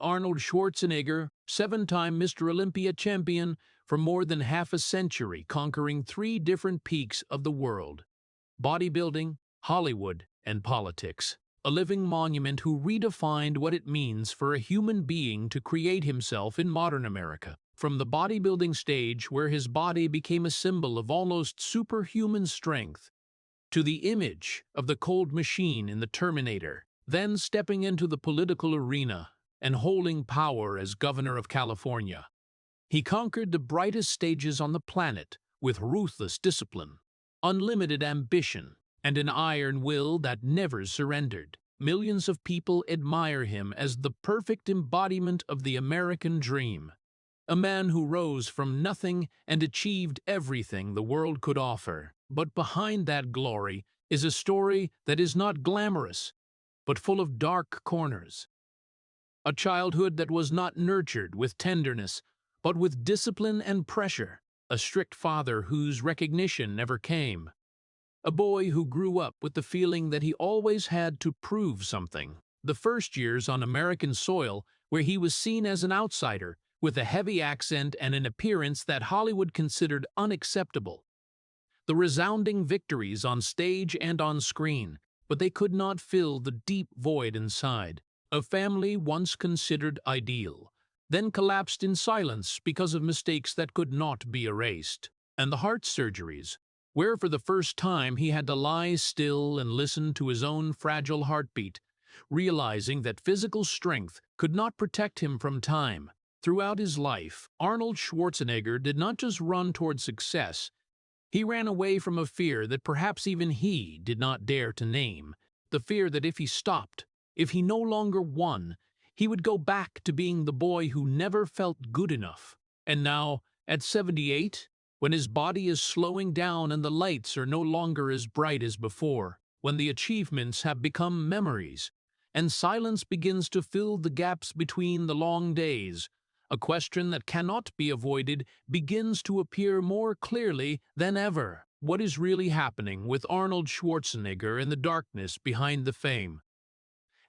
Arnold Schwarzenegger, seven-time Mr. Olympia champion for more than half a century, conquering three different peaks of the world: bodybuilding, Hollywood, and politics. A living monument who redefined what it means for a human being to create himself in modern America. From the bodybuilding stage, where his body became a symbol of almost superhuman strength, to the image of the cold machine in the Terminator, then stepping into the political arena and holding power as governor of California. He conquered the brightest stages on the planet with ruthless discipline, unlimited ambition, and an iron will that never surrendered. Millions of people admire him as the perfect embodiment of the American dream, a man who rose from nothing and achieved everything the world could offer. But behind that glory is a story that is not glamorous, but full of dark corners. A childhood that was not nurtured with tenderness, but with discipline and pressure. A strict father whose recognition never came. A boy who grew up with the feeling that he always had to prove something. The first years on American soil, where he was seen as an outsider, with a heavy accent and an appearance that Hollywood considered unacceptable. The resounding victories on stage and on screen, but they could not fill the deep void inside. A family once considered ideal, then collapsed in silence because of mistakes that could not be erased. And the heart surgeries, where for the first time he had to lie still and listen to his own fragile heartbeat, realizing that physical strength could not protect him from time. Throughout his life, Arnold Schwarzenegger did not just run toward success. He ran away from a fear that perhaps even he did not dare to name. The fear that if he stopped, if he no longer won, he would go back to being the boy who never felt good enough. And now, at 78, when his body is slowing down and the lights are no longer as bright as before, when the achievements have become memories, and silence begins to fill the gaps between the long days, a question that cannot be avoided begins to appear more clearly than ever. What is really happening with Arnold Schwarzenegger in the darkness behind the fame?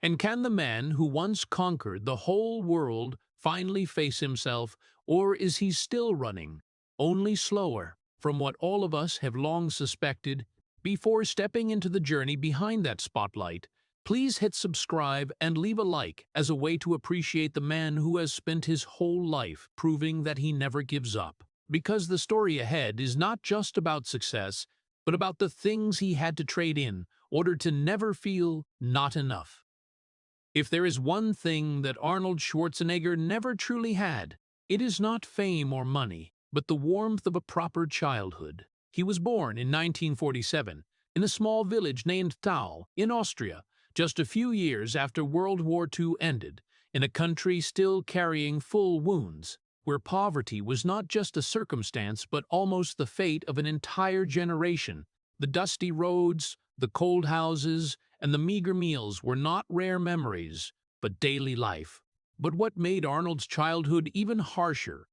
And can the man who once conquered the whole world finally face himself, or is he still running, only slower, from what all of us have long suspected? Before stepping into the journey behind that spotlight, please hit subscribe and leave a like as a way to appreciate the man who has spent his whole life proving that he never gives up. Because the story ahead is not just about success, but about the things he had to trade in order to never feel not enough. If there is one thing that Arnold Schwarzenegger never truly had, it is not fame or money, but the warmth of a proper childhood. He was born in 1947 in a small village named Thal in Austria, just a few years after World War II ended, in a country still carrying full wounds, where poverty was not just a circumstance but almost the fate of an entire generation. The dusty roads, the cold houses, and the meager meals were not rare memories, but daily life. But what made Arnold's childhood even harsher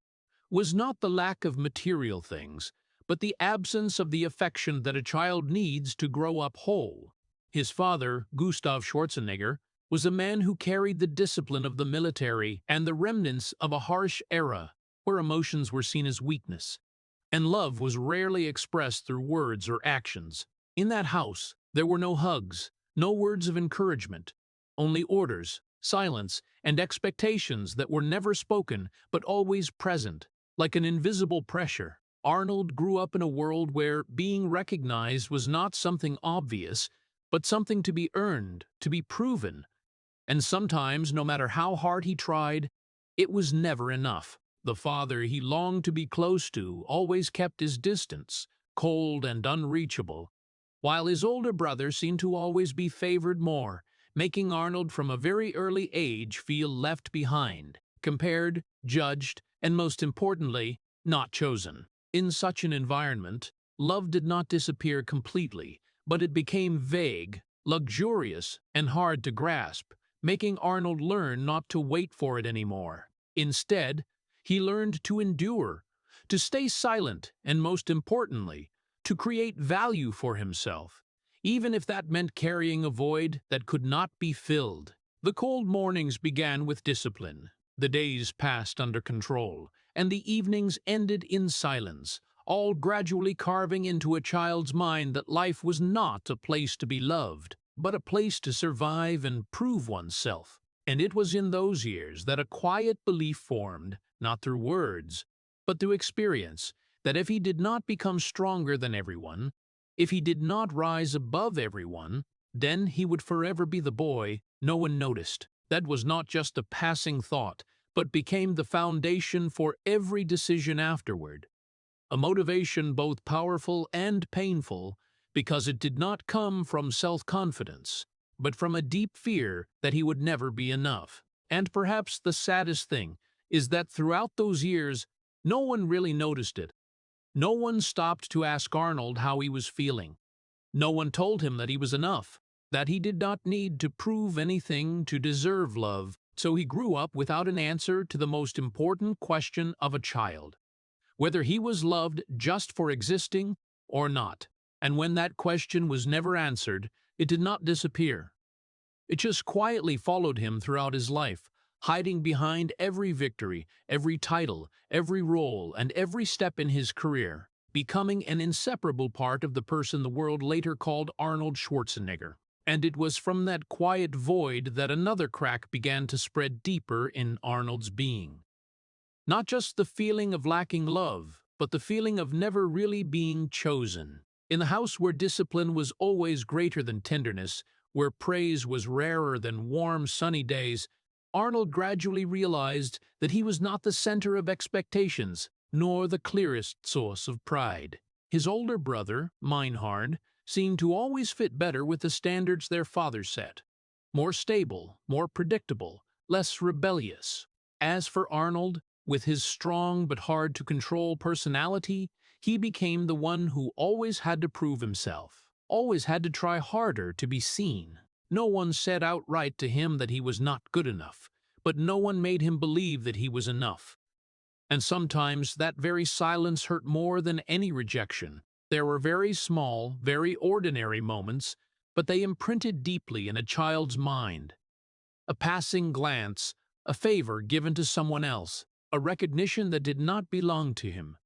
was not the lack of material things, but the absence of the affection that a child needs to grow up whole. His father, Gustav Schwarzenegger, was a man who carried the discipline of the military and the remnants of a harsh era where emotions were seen as weakness, and love was rarely expressed through words or actions. In that house, there were no hugs, no words of encouragement, only orders, silence, and expectations that were never spoken but always present, like an invisible pressure. Arnold grew up in a world where being recognized was not something obvious, but something to be earned, to be proven. And sometimes, no matter how hard he tried, it was never enough. The father he longed to be close to always kept his distance, cold and unreachable, while his older brother seemed to always be favored more, making Arnold from a very early age feel left behind, compared, judged, and most importantly, not chosen. In such an environment, love did not disappear completely, but it became vague, luxurious, and hard to grasp, making Arnold learn not to wait for it anymore. Instead, he learned to endure, to stay silent, and most importantly, to create value for himself, even if that meant carrying a void that could not be filled. The cold mornings began with discipline, the days passed under control, and the evenings ended in silence, all gradually carving into a child's mind that life was not a place to be loved, but a place to survive and prove oneself. And it was in those years that a quiet belief formed, not through words, but through experience, that if he did not become stronger than everyone, if he did not rise above everyone, then he would forever be the boy no one noticed. That was not just a passing thought, but became the foundation for every decision afterward. A motivation both powerful and painful, because it did not come from self-confidence, but from a deep fear that he would never be enough. And perhaps the saddest thing is that throughout those years, no one really noticed it. No one stopped to ask Arnold how he was feeling. No one told him that he was enough, that he did not need to prove anything to deserve love, so he grew up without an answer to the most important question of a child, whether he was loved just for existing or not. And when that question was never answered, it did not disappear. It just quietly followed him throughout his life, hiding behind every victory, every title, every role, and every step in his career, becoming an inseparable part of the person the world later called Arnold Schwarzenegger. And it was from that quiet void that another crack began to spread deeper in Arnold's being. Not just the feeling of lacking love, but the feeling of never really being chosen. In the house where discipline was always greater than tenderness, where praise was rarer than warm, sunny days, Arnold gradually realized that he was not the center of expectations, nor the clearest source of pride. His older brother, Meinhard, seemed to always fit better with the standards their father set. More stable, more predictable, less rebellious. As for Arnold, with his strong but hard-to-control personality, he became the one who always had to prove himself, always had to try harder to be seen. No one said outright to him that he was not good enough, but no one made him believe that he was enough. And sometimes that very silence hurt more than any rejection. There were very small, very ordinary moments, but they imprinted deeply in a child's mind. A passing glance, a favor given to someone else, a recognition that did not belong to him.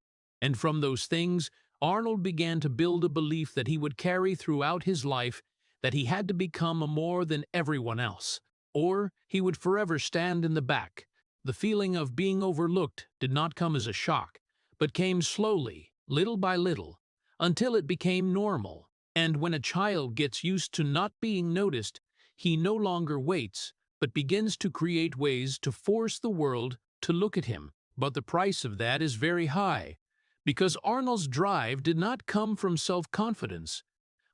And from those things, Arnold began to build a belief that he would carry throughout his life, that he had to become a more than everyone else, or he would forever stand in the back. The feeling of being overlooked did not come as a shock, but came slowly, little by little, until it became normal. And when a child gets used to not being noticed, he no longer waits, but begins to create ways to force the world to look at him. But the price of that is very high, because Arnold's drive did not come from self-confidence,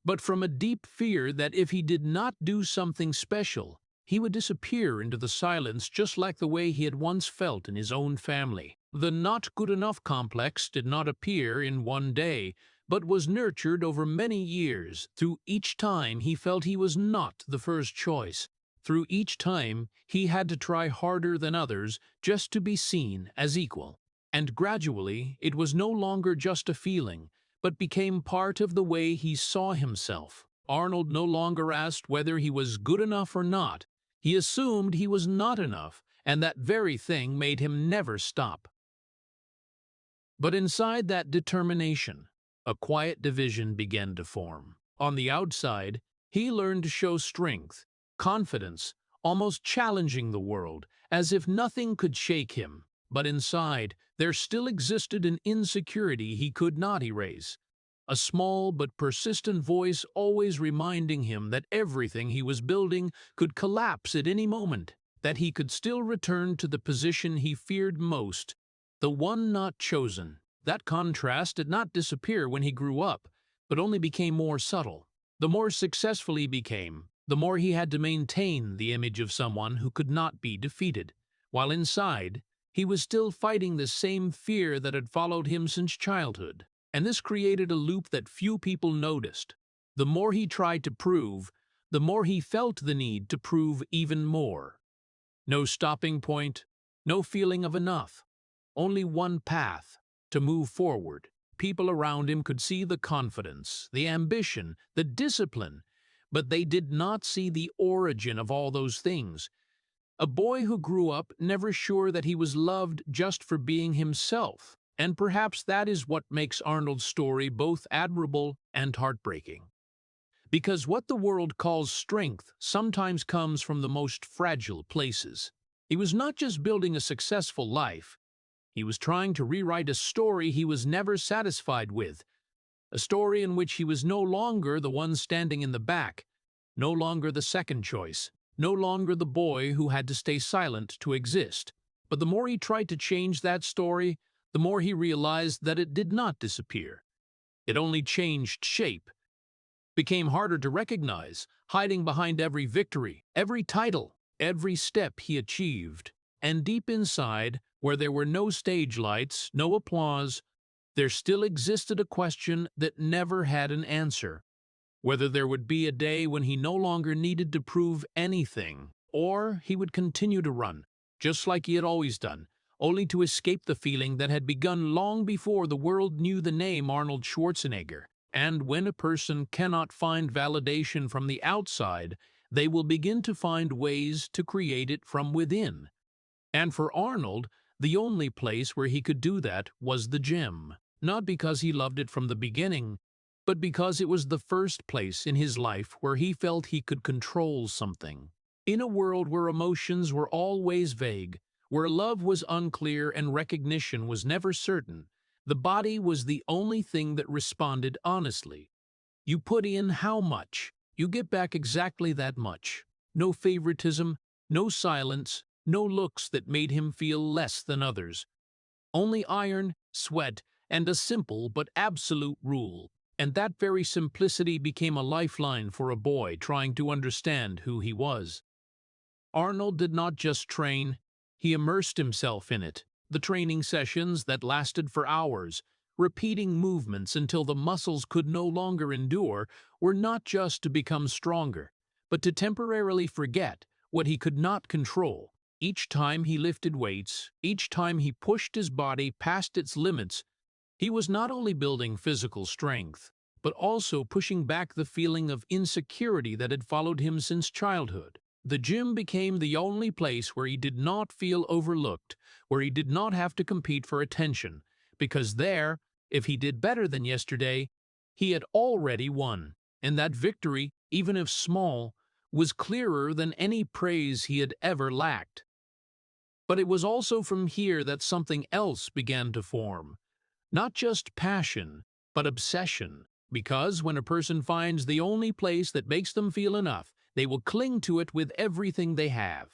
but from a deep fear that if he did not do something special, he would disappear into the silence just like the way he had once felt in his own family. The not good enough complex did not appear in one day, but was nurtured over many years. Through each time he felt he was not the first choice. Through each time he had to try harder than others just to be seen as equal. And gradually it was no longer just a feeling, but became part of the way he saw himself. Arnold no longer asked whether he was good enough or not. He assumed he was not enough, and that very thing made him never stop. But inside that determination, a quiet division began to form. On the outside, he learned to show strength, confidence, almost challenging the world, as if nothing could shake him. But inside, there still existed an insecurity he could not erase. A small but persistent voice always reminding him that everything he was building could collapse at any moment, that he could still return to the position he feared most, the one not chosen. That contrast did not disappear when he grew up, but only became more subtle. The more successful he became, the more he had to maintain the image of someone who could not be defeated, while inside, he was still fighting the same fear that had followed him since childhood. And this created a loop that few people noticed. The more he tried to prove, the more he felt the need to prove even more. No stopping point, no feeling of enough. Only one path, to move forward. People around him could see the confidence, the ambition, the discipline, But they did not see the origin of all those things. A boy who grew up never sure that he was loved just for being himself. And perhaps that is what makes Arnold's story both admirable and heartbreaking. Because what the world calls strength sometimes comes from the most fragile places. He was not just building a successful life, he was trying to rewrite a story he was never satisfied with, a story in which he was no longer the one standing in the back, no longer the second choice, no longer the boy who had to stay silent to exist. But the more he tried to change that story, the more he realized that it did not disappear. It only changed shape, became harder to recognize, hiding behind every victory, every title, every step he achieved. And deep inside, where there were no stage lights, no applause, there still existed a question that never had an answer. Whether there would be a day when he no longer needed to prove anything, or he would continue to run, just like he had always done, only to escape the feeling that had begun long before the world knew the name Arnold Schwarzenegger. And when a person cannot find validation from the outside, they will begin to find ways to create it from within. And for Arnold, the only place where he could do that was the gym. Not because he loved it from the beginning, but because it was the first place in his life where he felt he could control something. In a world where emotions were always vague, where love was unclear and recognition was never certain, the body was the only thing that responded honestly. You put in how much, you get back exactly that much. No favoritism, no silence, no looks that made him feel less than others. Only iron, sweat, and a simple but absolute rule. And that very simplicity became a lifeline for a boy trying to understand who he was. Arnold did not just train, he immersed himself in it. The training sessions that lasted for hours, repeating movements until the muscles could no longer endure, were not just to become stronger, but to temporarily forget what he could not control. Each time he lifted weights, each time he pushed his body past its limits, he was not only building physical strength, but also pushing back the feeling of insecurity that had followed him since childhood. The gym became the only place where he did not feel overlooked, where he did not have to compete for attention, because there, if he did better than yesterday, he had already won. And that victory, even if small, was clearer than any praise he had ever lacked. But it was also from here that something else began to form. Not just passion, but obsession. Because when a person finds the only place that makes them feel enough, they will cling to it with everything they have.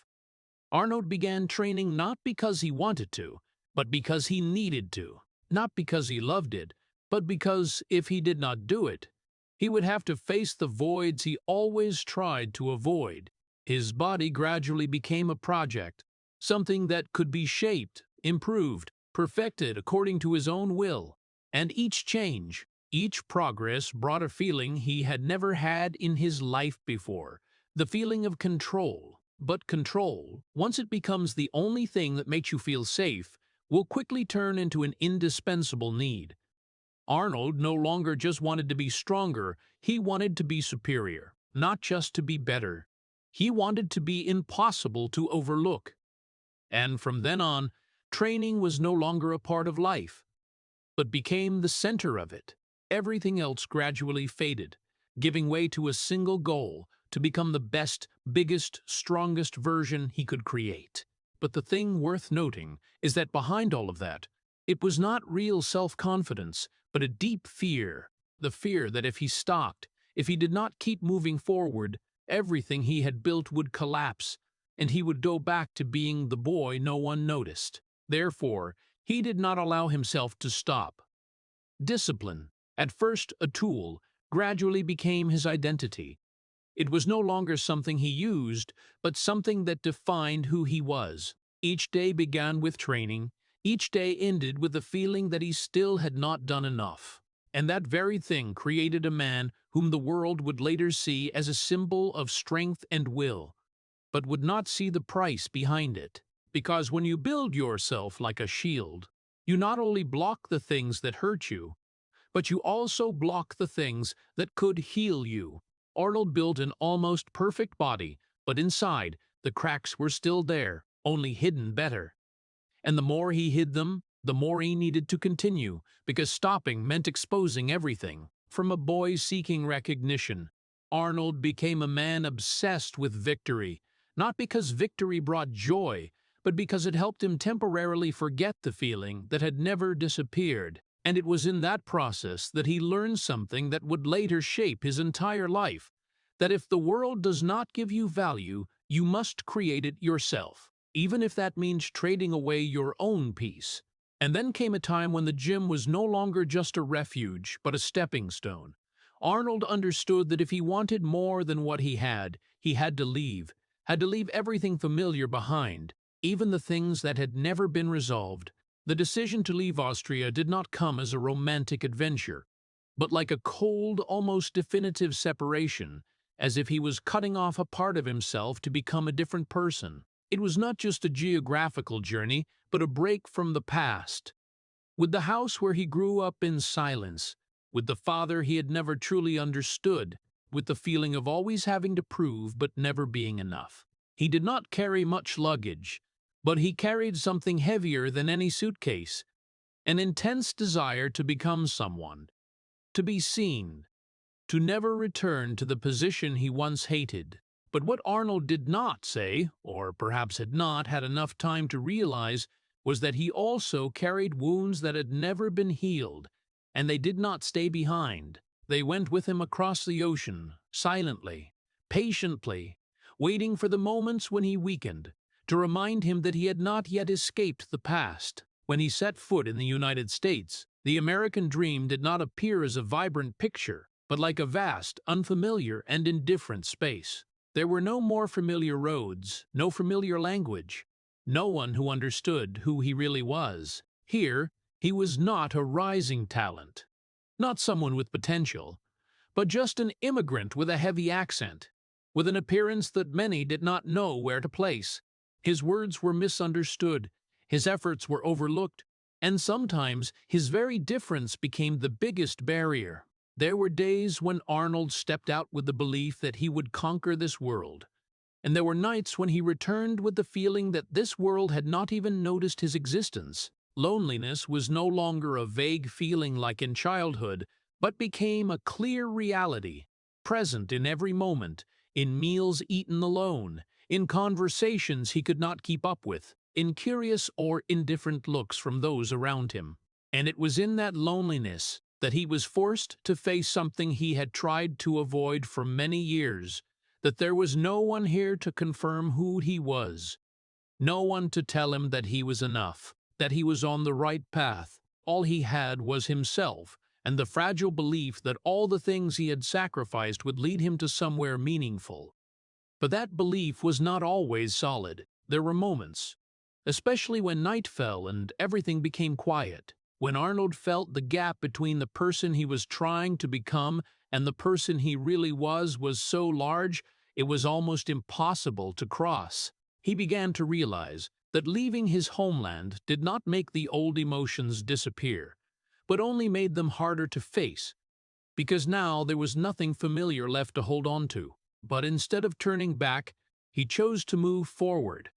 Arnold began training not because he wanted to, but because he needed to. Not because he loved it, but because if he did not do it, he would have to face the voids he always tried to avoid. His body gradually became a project, something that could be shaped, improved, perfected according to his own will. And each change, each progress brought a feeling he had never had in his life before, the feeling of control. But control, once it becomes the only thing that makes you feel safe, will quickly turn into an indispensable need. Arnold no longer just wanted to be stronger, he wanted to be superior, not just to be better. He wanted to be impossible to overlook. And from then on, training was no longer a part of life, but became the center of it. Everything else gradually faded, giving way to a single goal, to become the best, biggest, strongest version he could create. But the thing worth noting is that behind all of that, it was not real self-confidence, but a deep fear, the fear that if he stopped, if he did not keep moving forward, everything he had built would collapse, and he would go back to being the boy no one noticed. Therefore, he did not allow himself to stop. Discipline, at first a tool, gradually became his identity. It was no longer something he used, but something that defined who he was. Each day began with training. Each day ended with the feeling that he still had not done enough. And that very thing created a man whom the world would later see as a symbol of strength and will, but would not see the price behind it. Because when you build yourself like a shield, you not only block the things that hurt you, but you also block the things that could heal you. Arnold built an almost perfect body, but inside, the cracks were still there, only hidden better. And the more he hid them, the more he needed to continue, because stopping meant exposing everything. From a boy seeking recognition, Arnold became a man obsessed with victory, not because victory brought joy, but because it helped him temporarily forget the feeling that had never disappeared. And it was in that process that he learned something that would later shape his entire life, that if the world does not give you value, you must create it yourself, even if that means trading away your own peace. And then came a time when the gym was no longer just a refuge, but a stepping stone. Arnold understood that if he wanted more than what he had to leave everything familiar behind, even the things that had never been resolved. The decision to leave Austria did not come as a romantic adventure, but like a cold, almost definitive separation, as if he was cutting off a part of himself to become a different person. It was not just a geographical journey, but a break from the past. With the house where he grew up in silence, with the father he had never truly understood, with the feeling of always having to prove but never being enough. He did not carry much luggage, but he carried something heavier than any suitcase, an intense desire to become someone, to be seen, to never return to the position he once hated. But what Arnold did not say, or perhaps had not had enough time to realize, was that he also carried wounds that had never been healed, and they did not stay behind. They went with him across the ocean, silently, patiently, waiting for the moments when he weakened, to remind him that he had not yet escaped the past. When he set foot in the United States, the American dream did not appear as a vibrant picture, but like a vast, unfamiliar, and indifferent space. There were no more familiar roads, no familiar language, no one who understood who he really was. Here, he was not a rising talent, not someone with potential, but just an immigrant with a heavy accent, with an appearance that many did not know where to place. His words were misunderstood, his efforts were overlooked, and sometimes his very difference became the biggest barrier. There were days when Arnold stepped out with the belief that he would conquer this world, and there were nights when he returned with the feeling that this world had not even noticed his existence. Loneliness was no longer a vague feeling like in childhood, but became a clear reality, present in every moment, in meals eaten alone, in conversations he could not keep up with, in curious or indifferent looks from those around him. And it was in that loneliness that he was forced to face something he had tried to avoid for many years, that there was no one here to confirm who he was, no one to tell him that he was enough, that he was on the right path. All he had was himself, and the fragile belief that all the things he had sacrificed would lead him to somewhere meaningful. But that belief was not always solid. There were moments, especially when night fell and everything became quiet, when Arnold felt the gap between the person he was trying to become and the person he really was so large it was almost impossible to cross. He began to realize that leaving his homeland did not make the old emotions disappear, but only made them harder to face, because now there was nothing familiar left to hold on to. But instead of turning back, he chose to move forward,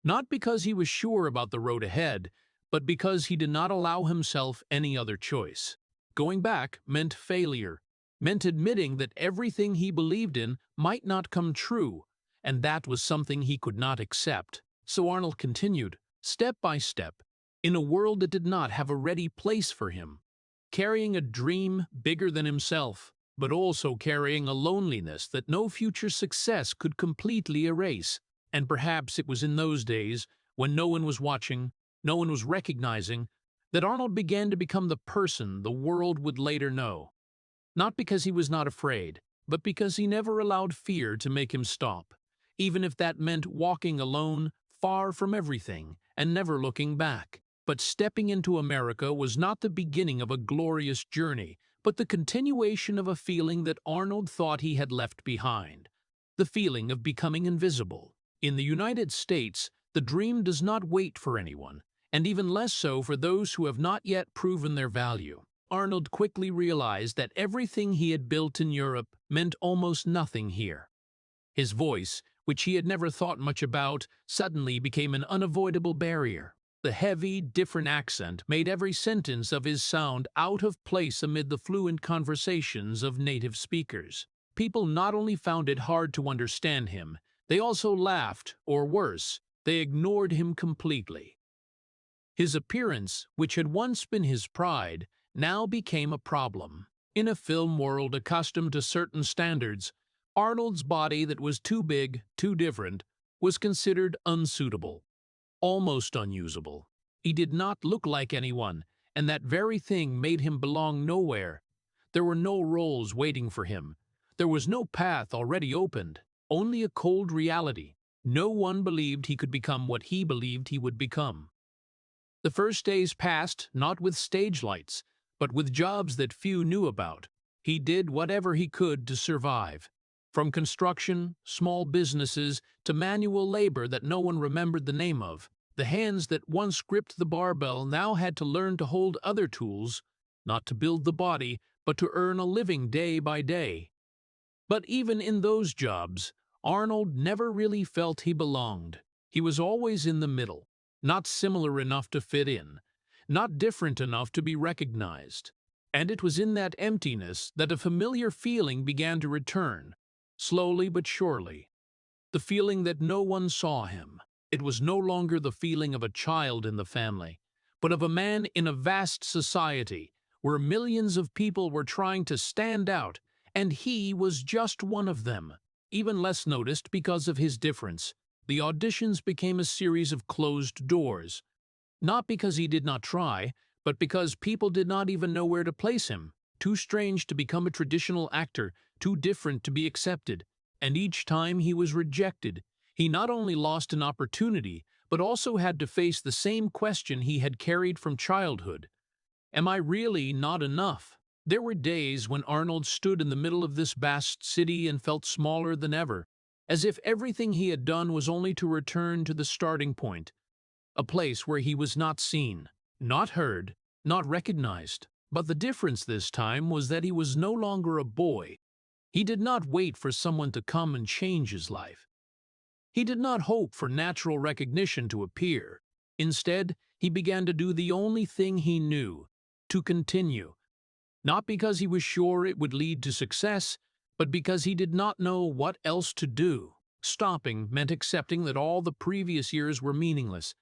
not because he was sure about the road ahead, but because he did not allow himself any other choice. Going back meant failure, meant admitting that everything he believed in might not come true, and that was something he could not accept. So Arnold continued, step by step, in a world that did not have a ready place for him, carrying a dream bigger than himself, but also carrying a loneliness that no future success could completely erase. And perhaps it was in those days, when no one was watching, no one was recognizing, that Arnold began to become the person the world would later know. Not because he was not afraid, but because he never allowed fear to make him stop, even if that meant walking alone, far from everything, and never looking back. But stepping into America was not the beginning of a glorious journey, but the continuation of a feeling that Arnold thought he had left behind, the feeling of becoming invisible. In the United States, the dream does not wait for anyone, and even less so for those who have not yet proven their value. Arnold quickly realized that everything he had built in Europe meant almost nothing here. His voice, which he had never thought much about, suddenly became an unavoidable barrier. The heavy, different accent made every sentence of his sound out of place amid the fluent conversations of native speakers. People not only found it hard to understand him, they also laughed, or worse, they ignored him completely. His appearance, which had once been his pride, now became a problem. In a film world accustomed to certain standards, Arnold's body that was too big, too different, was considered unsuitable, almost unusable. He did not look like anyone, and that very thing made him belong nowhere. There were no roles waiting for him. There was no path already opened, only a cold reality. No one believed he could become what he believed he would become. The first days passed not with stage lights, but with jobs that few knew about. He did whatever he could to survive. From construction, small businesses, to manual labor that no one remembered the name of, the hands that once gripped the barbell now had to learn to hold other tools, not to build the body, but to earn a living day by day. But even in those jobs, Arnold never really felt he belonged. He was always in the middle, not similar enough to fit in, not different enough to be recognized. And it was in that emptiness that a familiar feeling began to return, slowly but surely. The feeling that no one saw him. It was no longer the feeling of a child in the family, but of a man in a vast society where millions of people were trying to stand out, and he was just one of them, even less noticed because of his difference. The auditions became a series of closed doors, not because he did not try, but because people did not even know where to place him. Too strange to become a traditional actor, too different to be accepted. And each time he was rejected, he not only lost an opportunity, but also had to face the same question he had carried from childhood. Am I really not enough? There were days when Arnold stood in the middle of this vast city and felt smaller than ever, as if everything he had done was only to return to the starting point, a place where he was not seen, not heard, not recognized. But the difference this time was that he was no longer a boy. He did not wait for someone to come and change his life. He did not hope for natural recognition to appear. Instead, he began to do the only thing he knew, to continue. Not because he was sure it would lead to success, but because he did not know what else to do. Stopping meant accepting that all the previous years were meaningless,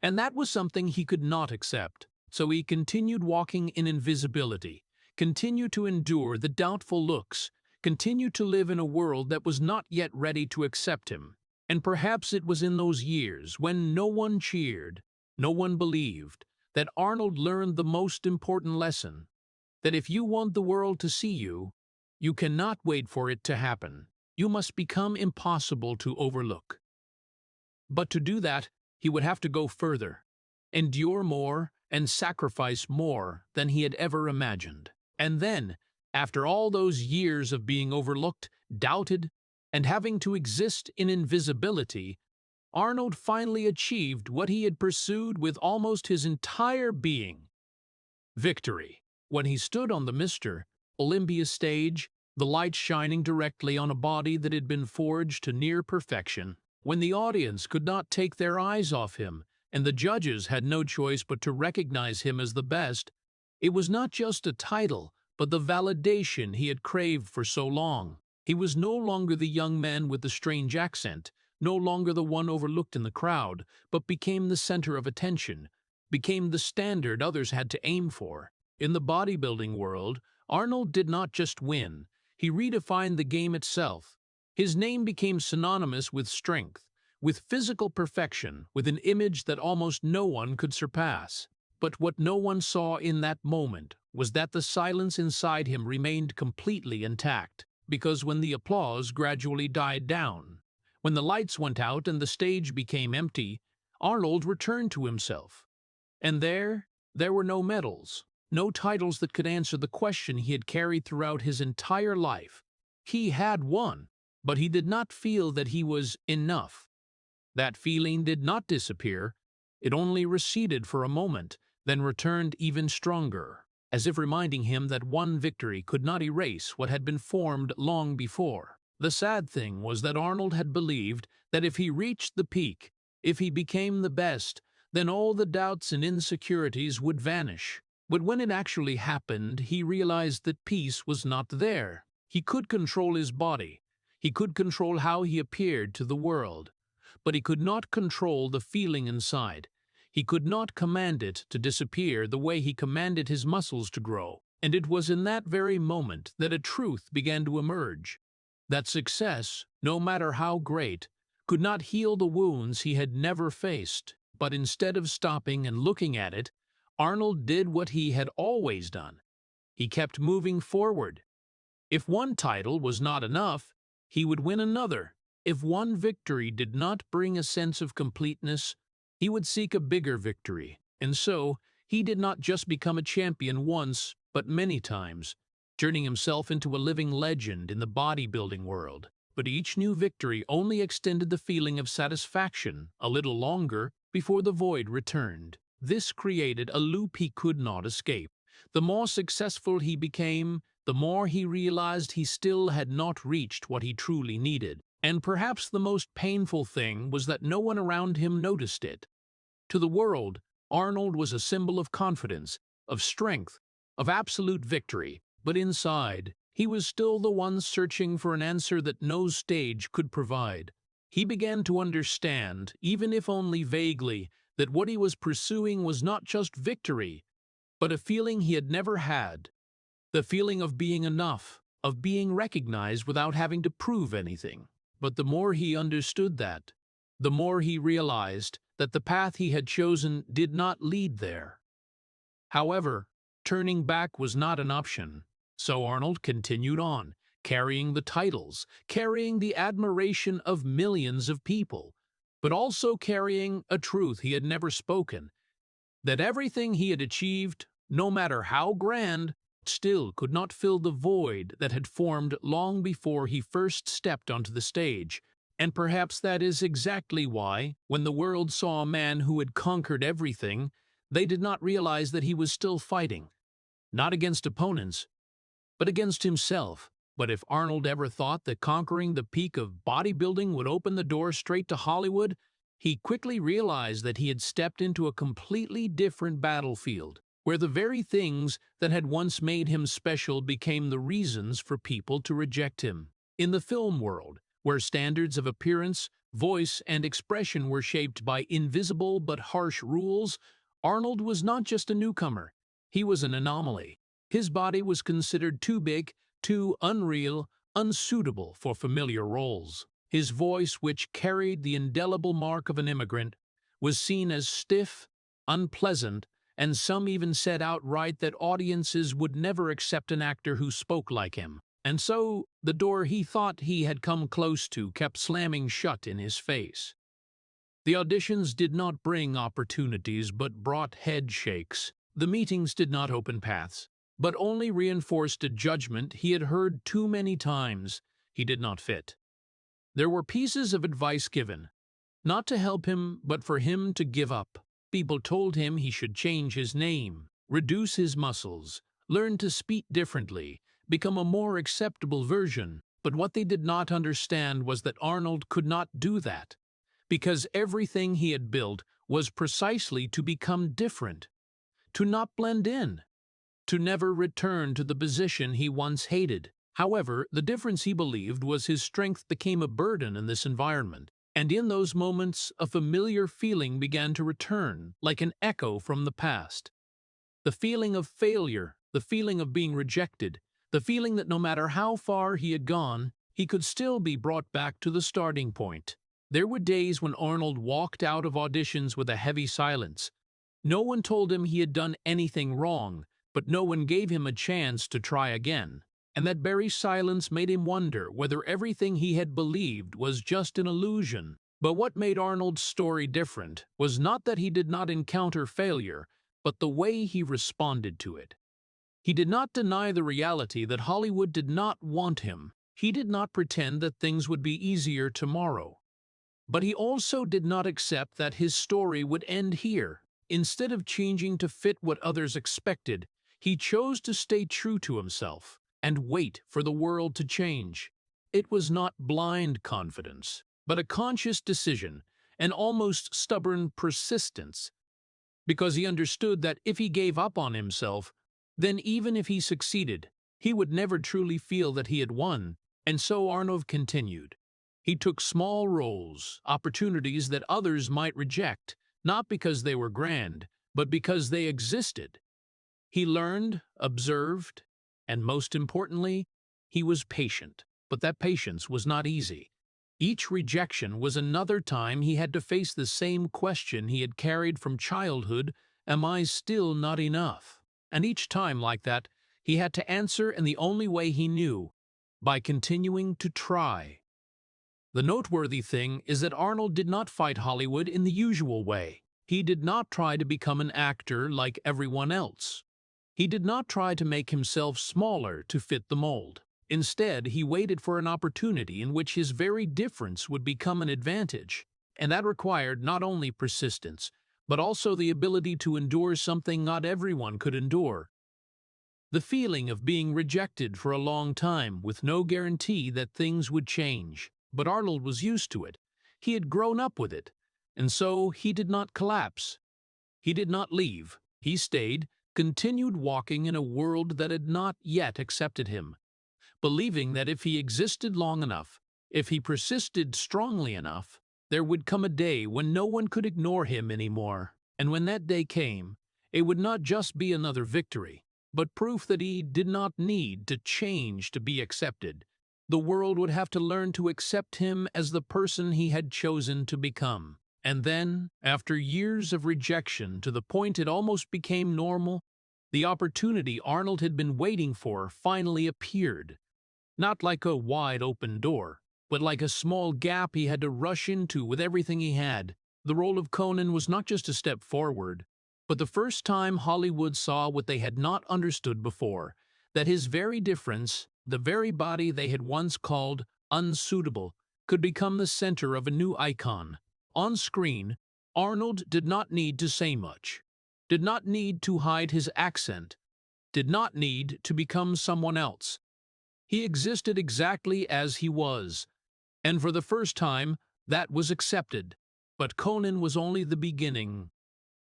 and that was something he could not accept. So he continued walking in invisibility, continued to endure the doubtful looks, continued to live in a world that was not yet ready to accept him. And perhaps it was in those years, when no one cheered, no one believed, that Arnold learned the most important lesson, that if you want the world to see you, you cannot wait for it to happen. You must become impossible to overlook. But to do that, he would have to go further, endure more, and sacrifice more than he had ever imagined. And then, after all those years of being overlooked, doubted, and having to exist in invisibility, Arnold finally achieved what he had pursued with almost his entire being: victory. When he stood on the Mr. Olympia stage, the light shining directly on a body that had been forged to near perfection, when the audience could not take their eyes off him, and the judges had no choice but to recognize him as the best, it was not just a title, but the validation he had craved for so long. He was no longer the young man with the strange accent, no longer the one overlooked in the crowd, but became the center of attention, became the standard others had to aim for. In the bodybuilding world, Arnold did not just win, he redefined the game itself. His name became synonymous with strength, with physical perfection, with an image that almost no one could surpass. But what no one saw in that moment was that the silence inside him remained completely intact, because when the applause gradually died down, when the lights went out and the stage became empty, Arnold returned to himself. And there were no medals, no titles that could answer the question he had carried throughout his entire life. He had won, but he did not feel that he was enough. That feeling did not disappear, it only receded for a moment, then returned even stronger. as if reminding him that one victory could not erase what had been formed long before. The sad thing was that Arnold had believed that if he reached the peak, if he became the best, then all the doubts and insecurities would vanish. But when it actually happened, he realized that peace was not there. He could control his body. He could control how he appeared to the world. But he could not control the feeling inside. He could not command it to disappear the way he commanded his muscles to grow. And it was in that very moment that a truth began to emerge. That success, no matter how great, could not heal the wounds he had never faced. But instead of stopping and looking at it, Arnold did what he had always done. He kept moving forward. If one title was not enough, he would win another. If one victory did not bring a sense of completeness, he would seek a bigger victory. And so, he did not just become a champion once, but many times, turning himself into a living legend in the bodybuilding world. But each new victory only extended the feeling of satisfaction a little longer before the void returned. This created a loop he could not escape. The more successful he became, the more he realized he still had not reached what he truly needed. And perhaps the most painful thing was that no one around him noticed it. To the world, Arnold was a symbol of confidence, of strength, of absolute victory. But inside, he was still the one searching for an answer that no stage could provide. He began to understand, even if only vaguely, that what he was pursuing was not just victory, but a feeling he had never had. The feeling of being enough, of being recognized without having to prove anything. But the more he understood that, the more he realized that the path he had chosen did not lead there. However, turning back was not an option. So Arnold continued on, carrying the titles, carrying the admiration of millions of people, but also carrying a truth he had never spoken, that everything he had achieved, no matter how grand, still could not fill the void that had formed long before he first stepped onto the stage. And perhaps that is exactly why, when the world saw a man who had conquered everything, they did not realize that he was still fighting, not against opponents, but against himself. But if Arnold ever thought that conquering the peak of bodybuilding would open the door straight to Hollywood, he quickly realized that he had stepped into a completely different battlefield, where the very things that had once made him special became the reasons for people to reject him. In the film world, where standards of appearance, voice, and expression were shaped by invisible but harsh rules, Arnold was not just a newcomer, he was an anomaly. His body was considered too big, too unreal, unsuitable for familiar roles. His voice, which carried the indelible mark of an immigrant, was seen as stiff, unpleasant, and some even said outright that audiences would never accept an actor who spoke like him. And so, the door he thought he had come close to kept slamming shut in his face. The auditions did not bring opportunities but brought head shakes. The meetings did not open paths, but only reinforced a judgment he had heard too many times. He did not fit. There were pieces of advice given, not to help him, but for him to give up. People told him he should change his name, reduce his muscles, learn to speak differently, become a more acceptable version. But what they did not understand was that Arnold could not do that, because everything he had built was precisely to become different, to not blend in, to never return to the position he once hated. However, the difference he believed was his strength became a burden in this environment, and in those moments a familiar feeling began to return, like an echo from the past. The feeling of failure, the feeling of being rejected, the feeling that no matter how far he had gone, he could still be brought back to the starting point. There were days when Arnold walked out of auditions with a heavy silence. No one told him he had done anything wrong, but no one gave him a chance to try again. And that very silence made him wonder whether everything he had believed was just an illusion. But what made Arnold's story different was not that he did not encounter failure, but the way he responded to it. He did not deny the reality that Hollywood did not want him. He did not pretend that things would be easier tomorrow. But he also did not accept that his story would end here. Instead of changing to fit what others expected, He chose to stay true to himself and wait for the world to change. It was not blind confidence, but a conscious decision, an almost stubborn persistence, because he understood that if he gave up on himself, then even if he succeeded, he would never truly feel that he had won. And so Arnold continued. He took small roles, opportunities that others might reject, not because they were grand, but because they existed. He learned, observed, and most importantly, he was patient. But that patience was not easy. Each rejection was another time he had to face the same question he had carried from childhood: am I still not enough? And each time like that, he had to answer in the only way he knew, by continuing to try. The noteworthy thing is that Arnold did not fight Hollywood in the usual way. He did not try to become an actor like everyone else. He did not try to make himself smaller to fit the mold. Instead, he waited for an opportunity in which his very difference would become an advantage, and that required not only persistence, but also the ability to endure something not everyone could endure. The feeling of being rejected for a long time with no guarantee that things would change. But Arnold was used to it. He had grown up with it, and so he did not collapse. He did not leave. He stayed, continued walking in a world that had not yet accepted him, believing that if he existed long enough, if he persisted strongly enough, there would come a day when no one could ignore him anymore. And when that day came, it would not just be another victory, but proof that he did not need to change to be accepted. The world would have to learn to accept him as the person he had chosen to become. And then, after years of rejection to the point it almost became normal, the opportunity Arnold had been waiting for finally appeared. Not like a wide-open door, but like a small gap he had to rush into with everything he had. The role of Conan was not just a step forward, but the first time Hollywood saw what they had not understood before, that his very difference, the very body they had once called unsuitable, could become the center of a new icon. On screen, Arnold did not need to say much, did not need to hide his accent, did not need to become someone else. He existed exactly as he was, and for the first time, that was accepted. But Conan was only the beginning.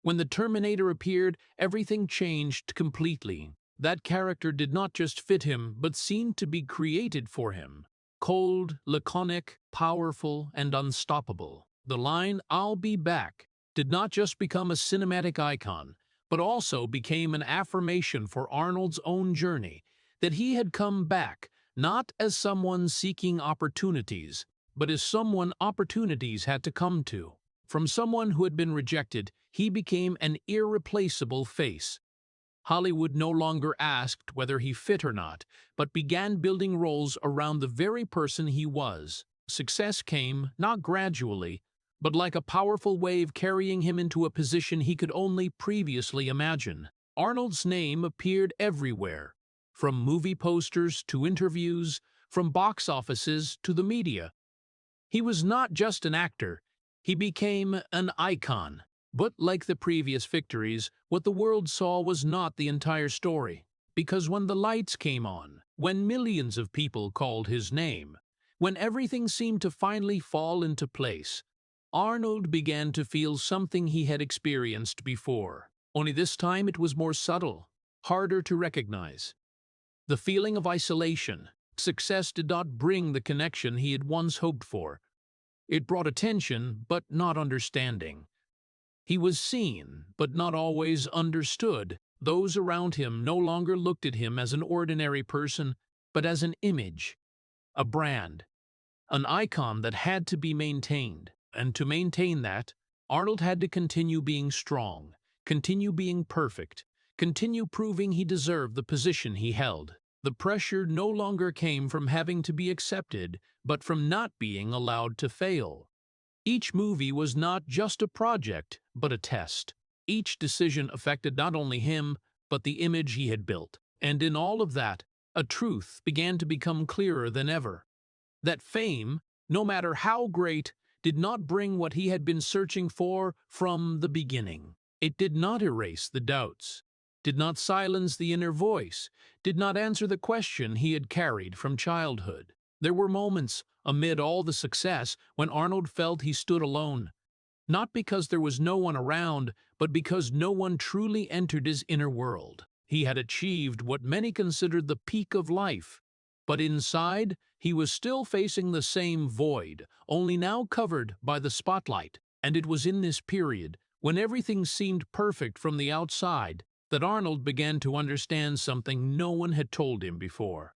When the Terminator appeared, everything changed completely. That character did not just fit him, but seemed to be created for him. Cold, laconic, powerful, and unstoppable. The line, "I'll be back," did not just become a cinematic icon, but also became an affirmation for Arnold's own journey, that he had come back, not as someone seeking opportunities, but as someone opportunities had to come to. From someone who had been rejected, he became an irreplaceable face. Hollywood no longer asked whether he fit or not, but began building roles around the very person he was. Success came, not gradually, but like a powerful wave carrying him into a position he could only previously imagine. Arnold's name appeared everywhere, from movie posters to interviews, from box offices to the media. He was not just an actor, he became an icon. But like the previous victories, what the world saw was not the entire story. Because when the lights came on, when millions of people called his name, when everything seemed to finally fall into place, Arnold began to feel something he had experienced before. Only this time it was more subtle, harder to recognize. The feeling of isolation. Success did not bring the connection he had once hoped for. It brought attention, but not understanding. He was seen, but not always understood. Those around him no longer looked at him as an ordinary person, but as an image, a brand, an icon that had to be maintained. And to maintain that, Arnold had to continue being strong, continue being perfect, continue proving he deserved the position he held. The pressure no longer came from having to be accepted, but from not being allowed to fail. Each movie was not just a project, but a test. Each decision affected not only him, but the image he had built. And in all of that, a truth began to become clearer than ever. That fame, no matter how great, did not bring what he had been searching for from the beginning. It did not erase the doubts, did not silence the inner voice, did not answer the question he had carried from childhood. There were moments, amid all the success, when Arnold felt he stood alone. Not because there was no one around, but because no one truly entered his inner world. He had achieved what many considered the peak of life. But inside, he was still facing the same void, only now covered by the spotlight. And it was in this period, when everything seemed perfect from the outside, that Arnold began to understand something no one had told him before.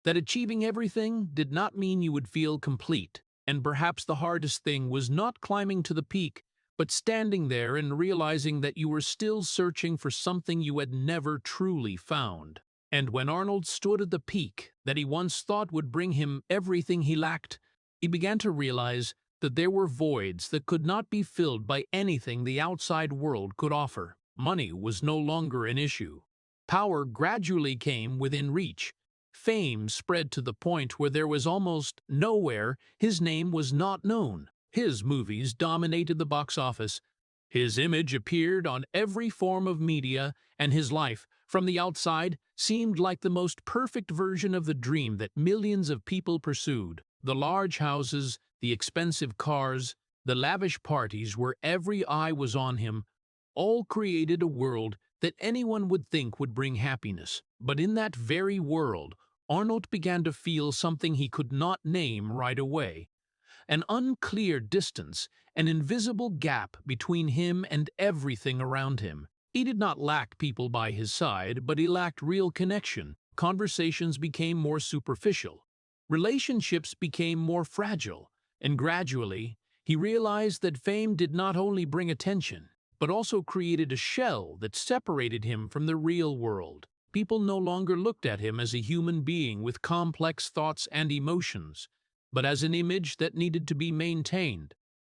That achieving everything did not mean you would feel complete. And perhaps the hardest thing was not climbing to the peak, but standing there and realizing that you were still searching for something you had never truly found. And when Arnold stood at the peak that he once thought would bring him everything he lacked, he began to realize that there were voids that could not be filled by anything the outside world could offer. Money was no longer an issue. Power gradually came within reach. Fame spread to the point where there was almost nowhere his name was not known. His movies dominated the box office. His image appeared on every form of media, and his life, from the outside, seemed like the most perfect version of the dream that millions of people pursued. The large houses, the expensive cars, the lavish parties where every eye was on him, all created a world that anyone would think would bring happiness. But in that very world, Arnold began to feel something he could not name right away. An unclear distance, an invisible gap between him and everything around him. He did not lack people by his side, but he lacked real connection. Conversations became more superficial. Relationships became more fragile. And gradually, he realized that fame did not only bring attention, but also created a shell that separated him from the real world. People no longer looked at him as a human being with complex thoughts and emotions, but as an image that needed to be maintained,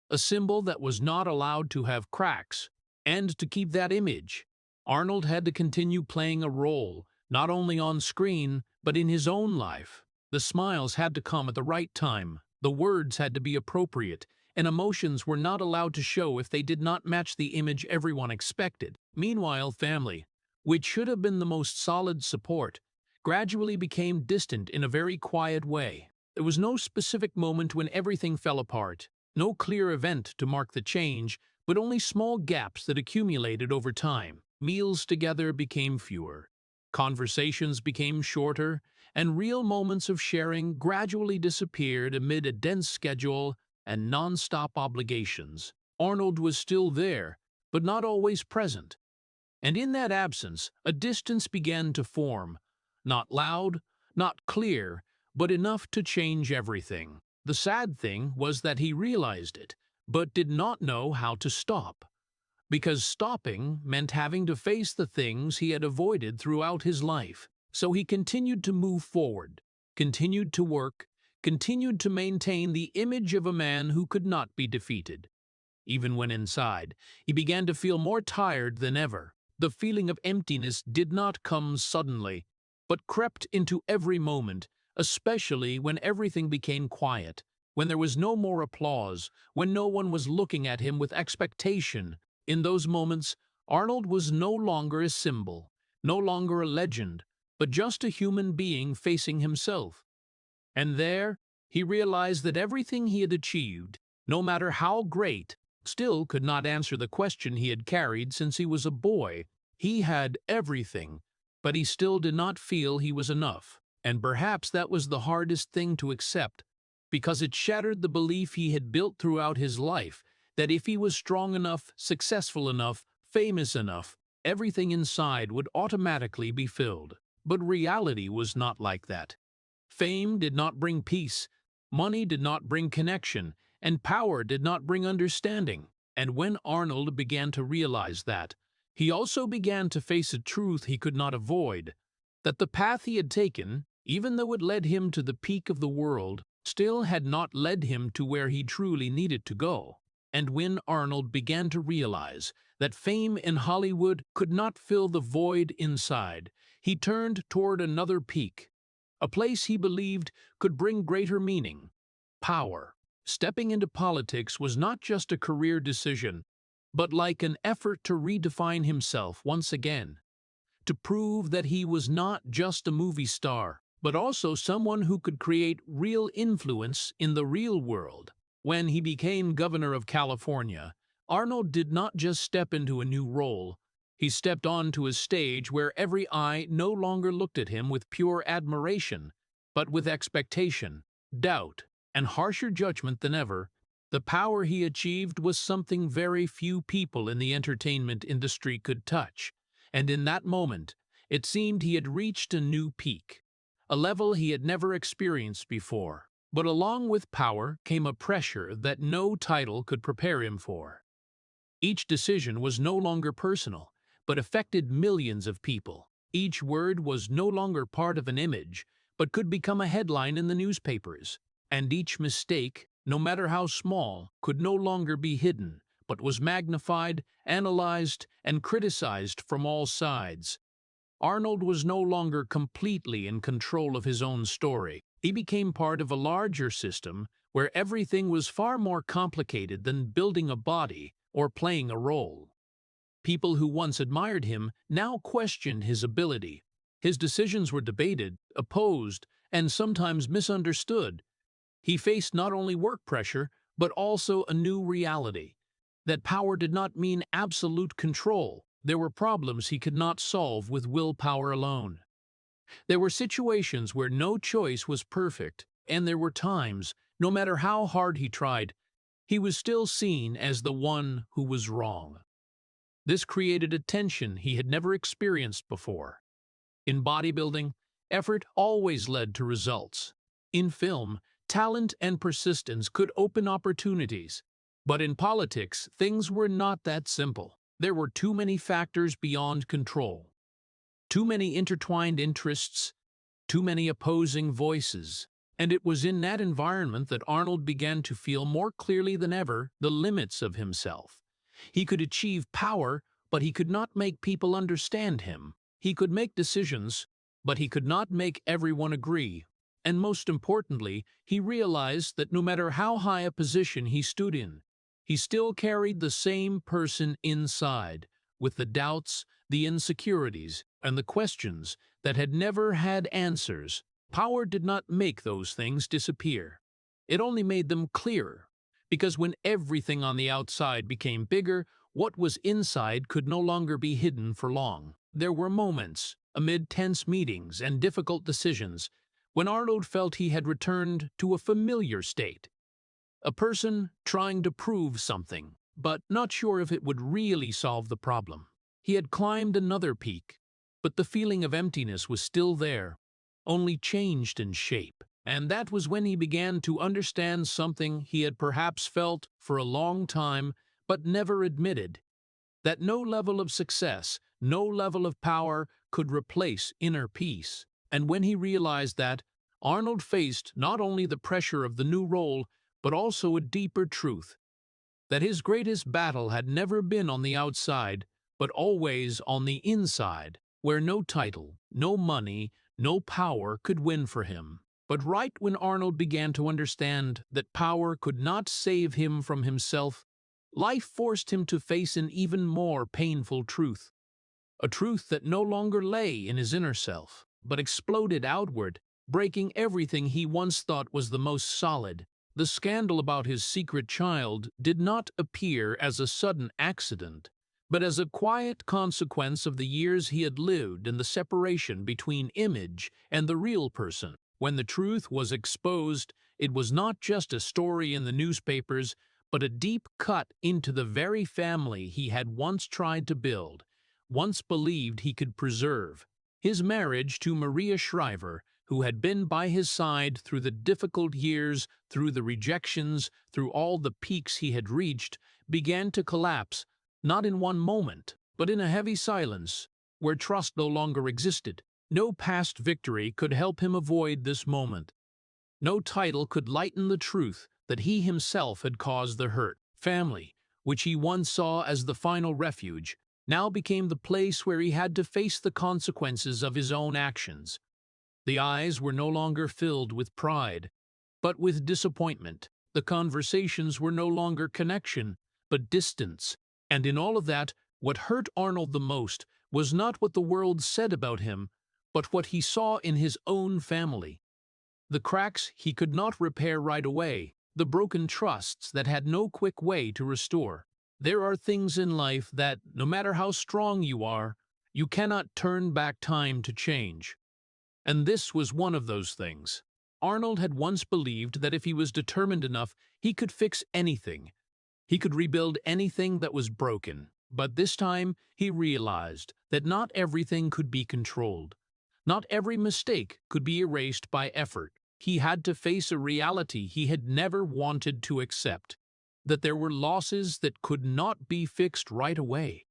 a symbol that was not allowed to have cracks. And to keep that image, Arnold had to continue playing a role, not only on screen, but in his own life. The smiles had to come at the right time, the words had to be appropriate, and emotions were not allowed to show if they did not match the image everyone expected. Meanwhile, family, which should have been the most solid support, gradually became distant in a very quiet way. There was no specific moment when everything fell apart, no clear event to mark the change, but only small gaps that accumulated over time. Meals together became fewer, conversations became shorter, and real moments of sharing gradually disappeared amid a dense schedule and non-stop obligations. Arnold was still there, but not always present. And in that absence, a distance began to form, not loud, not clear, but enough to change everything. The sad thing was that he realized it, but did not know how to stop. Because stopping meant having to face the things he had avoided throughout his life. So he continued to move forward, continued to work, continued to maintain the image of a man who could not be defeated. Even when inside, he began to feel more tired than ever. The feeling of emptiness did not come suddenly, but crept into every moment, especially when everything became quiet, when there was no more applause, when no one was looking at him with expectation. In those moments, Arnold was no longer a symbol, no longer a legend, but just a human being facing himself. And there, he realized that everything he had achieved, no matter how great, still could not answer the question he had carried since he was a boy. He had everything, but he still did not feel he was enough. And perhaps that was the hardest thing to accept, because it shattered the belief he had built throughout his life that if he was strong enough, successful enough, famous enough, everything inside would automatically be filled. But reality was not like that. Fame did not bring peace, money did not bring connection, and power did not bring understanding. And when Arnold began to realize that, he also began to face a truth he could not avoid, that the path he had taken, even though it led him to the peak of the world, still had not led him to where he truly needed to go. And when Arnold began to realize that fame in Hollywood could not fill the void inside, he turned toward another peak, a place he believed could bring greater meaning, power. Stepping into politics was not just a career decision, but like an effort to redefine himself once again, to prove that he was not just a movie star, but also someone who could create real influence in the real world. When he became governor of California, Arnold did not just step into a new role. He stepped onto a stage where every eye no longer looked at him with pure admiration, but with expectation, doubt, and harsher judgment than ever. The power he achieved was something very few people in the entertainment industry could touch, and in that moment, it seemed he had reached a new peak, a level he had never experienced before. But along with power came a pressure that no title could prepare him for. Each decision was no longer personal, but affected millions of people. Each word was no longer part of an image, but could become a headline in the newspapers. And each mistake, no matter how small, could no longer be hidden, but was magnified, analyzed, and criticized from all sides. Arnold was no longer completely in control of his own story. He became part of a larger system where everything was far more complicated than building a body or playing a role. People who once admired him now questioned his ability. His decisions were debated, opposed, and sometimes misunderstood. He faced not only work pressure, but also a new reality. That power did not mean absolute control. There were problems he could not solve with willpower alone. There were situations where no choice was perfect, and there were times, no matter how hard he tried, he was still seen as the one who was wrong. This created a tension he had never experienced before. In bodybuilding, effort always led to results. In film, talent and persistence could open opportunities. But in politics, things were not that simple. There were too many factors beyond control. Too many intertwined interests, too many opposing voices. And it was in that environment that Arnold began to feel more clearly than ever the limits of himself. He could achieve power, but he could not make people understand him. He could make decisions, but he could not make everyone agree. And most importantly, he realized that no matter how high a position he stood in, he still carried the same person inside, with the doubts, the insecurities, and the questions that had never had answers. Power did not make those things disappear. It only made them clearer, because when everything on the outside became bigger, what was inside could no longer be hidden for long. There were moments, amid tense meetings and difficult decisions, when Arnold felt he had returned to a familiar state. A person trying to prove something, but not sure if it would really solve the problem. He had climbed another peak, but the feeling of emptiness was still there, only changed in shape. And that was when he began to understand something he had perhaps felt for a long time, but never admitted, that no level of success, no level of power could replace inner peace. And when he realized that, Arnold faced not only the pressure of the new role, but also a deeper truth, that his greatest battle had never been on the outside, but always on the inside, where no title, no money, no power could win for him. But right when Arnold began to understand that power could not save him from himself, life forced him to face an even more painful truth. A truth that no longer lay in his inner self, but exploded outward, breaking everything he once thought was the most solid. The scandal about his secret child did not appear as a sudden accident, but as a quiet consequence of the years he had lived in the separation between image and the real person. When the truth was exposed, it was not just a story in the newspapers, but a deep cut into the very family he had once tried to build, once believed he could preserve. His marriage to Maria Shriver, who had been by his side through the difficult years, through the rejections, through all the peaks he had reached, began to collapse, not in one moment, but in a heavy silence, where trust no longer existed. No past victory could help him avoid this moment. No title could lighten the truth that he himself had caused the hurt. Family, which he once saw as the final refuge, now became the place where he had to face the consequences of his own actions. The eyes were no longer filled with pride, but with disappointment. The conversations were no longer connection, but distance. And in all of that, what hurt Arnold the most was not what the world said about him, but what he saw in his own family. The cracks he could not repair right away, the broken trusts that had no quick way to restore. There are things in life that, no matter how strong you are, you cannot turn back time to change. And this was one of those things. Arnold had once believed that if he was determined enough, he could fix anything. He could rebuild anything that was broken. But this time, he realized that not everything could be controlled. Not every mistake could be erased by effort. He had to face a reality he had never wanted to accept, that there were losses that could not be fixed right away,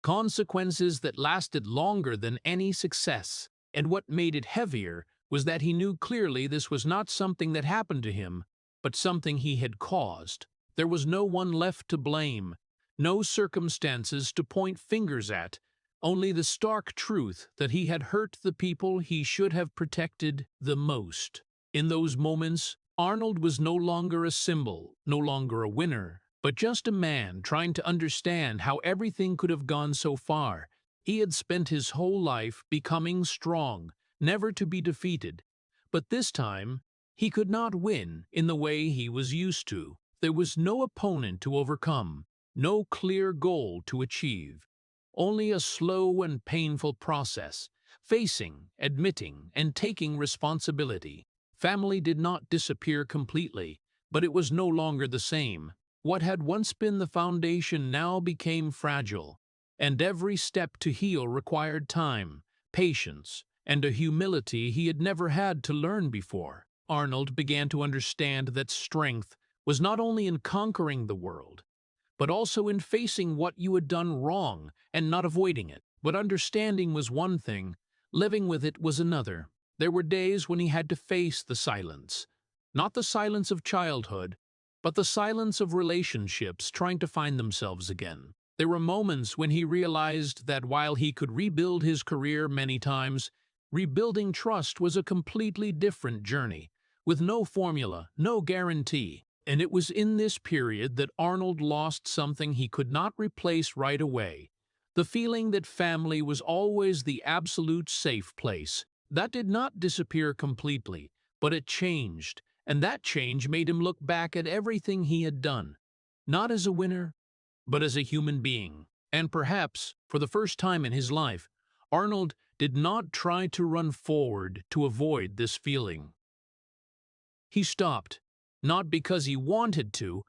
consequences that lasted longer than any success. And what made it heavier was that he knew clearly this was not something that happened to him, but something he had caused. There was no one left to blame, no circumstances to point fingers at, only the stark truth that he had hurt the people he should have protected the most. In those moments, Arnold was no longer a symbol, no longer a winner, but just a man trying to understand how everything could have gone so far. He had spent his whole life becoming strong, never to be defeated. But this time, he could not win in the way he was used to. There was no opponent to overcome, no clear goal to achieve. Only a slow and painful process, facing, admitting, and taking responsibility. Family did not disappear completely, but it was no longer the same. What had once been the foundation now became fragile, and every step to heal required time, patience, and a humility he had never had to learn before. Arnold began to understand that strength was not only in conquering the world, but also in facing what you had done wrong and not avoiding it. But understanding was one thing, living with it was another. There were days when he had to face the silence. Not the silence of childhood, but the silence of relationships trying to find themselves again. There were moments when he realized that while he could rebuild his career many times, rebuilding trust was a completely different journey, with no formula, no guarantee. And it was in this period that Arnold lost something he could not replace right away. The feeling that family was always the absolute safe place. That did not disappear completely, but it changed, and that change made him look back at everything he had done, not as a winner, but as a human being. And perhaps, for the first time in his life, Arnold did not try to run forward to avoid this feeling. He stopped, not because he wanted to,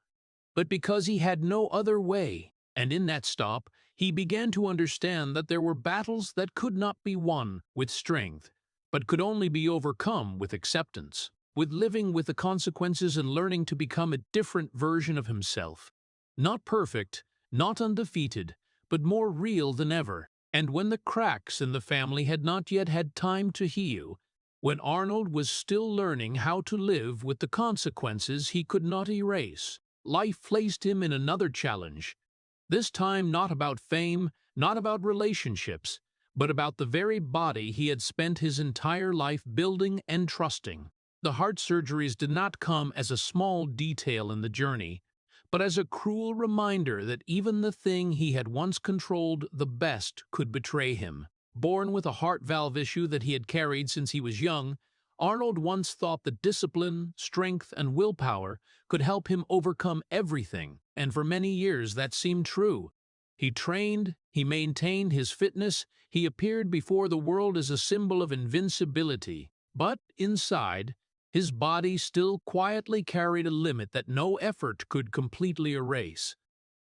but because he had no other way. And in that stop, he began to understand that there were battles that could not be won with strength, but could only be overcome with acceptance, with living with the consequences and learning to become a different version of himself. Not perfect, not undefeated, but more real than ever. And when the cracks in the family had not yet had time to heal, when Arnold was still learning how to live with the consequences he could not erase, life placed him in another challenge. This time not about fame, not about relationships, but about the very body he had spent his entire life building and trusting. The heart surgeries did not come as a small detail in the journey, but as a cruel reminder that even the thing he had once controlled the best could betray him. Born with a heart valve issue that he had carried since he was young, Arnold once thought that discipline, strength, and willpower could help him overcome everything, and for many years that seemed true. He trained, he maintained his fitness, he appeared before the world as a symbol of invincibility. But inside, his body still quietly carried a limit that no effort could completely erase.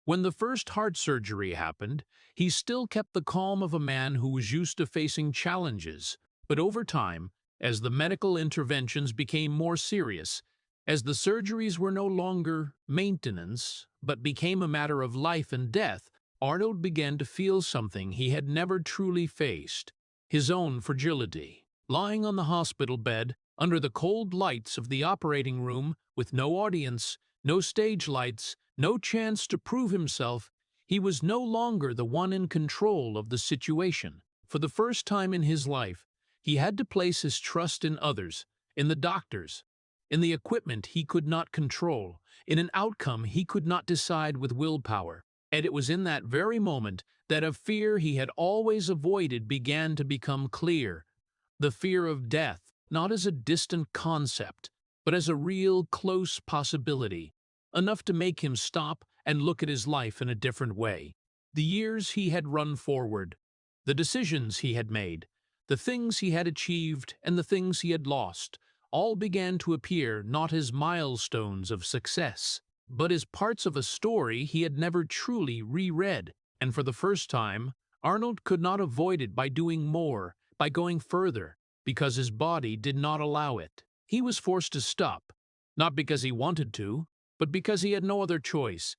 When the first heart surgery happened, he still kept the calm of a man who was used to facing challenges. But over time, as the medical interventions became more serious, as the surgeries were no longer maintenance, but became a matter of life and death, Arnold began to feel something he had never truly faced: his own fragility. Lying on the hospital bed, under the cold lights of the operating room, with no audience, no stage lights, no chance to prove himself, he was no longer the one in control of the situation. For the first time in his life, he had to place his trust in others, in the doctors, in the equipment he could not control, in an outcome he could not decide with willpower. And it was in that very moment that a fear he had always avoided began to become clear. The fear of death, not as a distant concept, but as a real, close possibility, enough to make him stop and look at his life in a different way. The years he had run forward, the decisions he had made, the things he had achieved and the things he had lost, all began to appear not as milestones of success, but as parts of a story he had never truly reread. And for the first time, Arnold could not avoid it by doing more, by going further, because his body did not allow it. He was forced to stop, not because he wanted to, but because he had no other choice.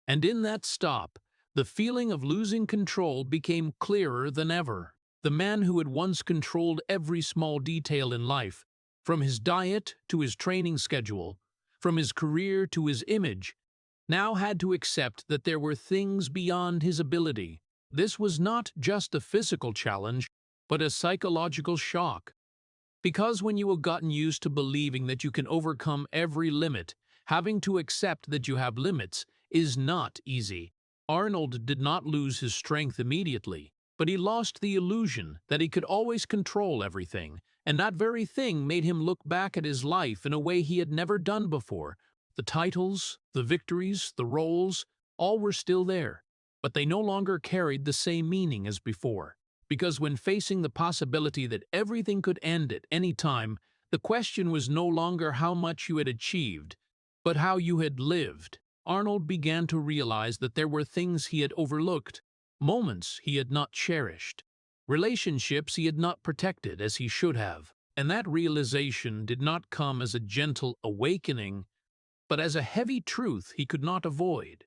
And in that stop, the feeling of losing control became clearer than ever. The man who had once controlled every small detail in life, from his diet to his training schedule, from his career to his image, now had to accept that there were things beyond his ability. This was not just a physical challenge, but a psychological shock. Because when you have gotten used to believing that you can overcome every limit, having to accept that you have limits is not easy. Arnold did not lose his strength immediately, but he lost the illusion that he could always control everything, and that very thing made him look back at his life in a way he had never done before. The titles, the victories, the roles, all were still there, but they no longer carried the same meaning as before. Because when facing the possibility that everything could end at any time, the question was no longer how much you had achieved, but how you had lived. Arnold began to realize that there were things he had overlooked, moments he had not cherished, relationships he had not protected as he should have. And that realization did not come as a gentle awakening, but as a heavy truth he could not avoid.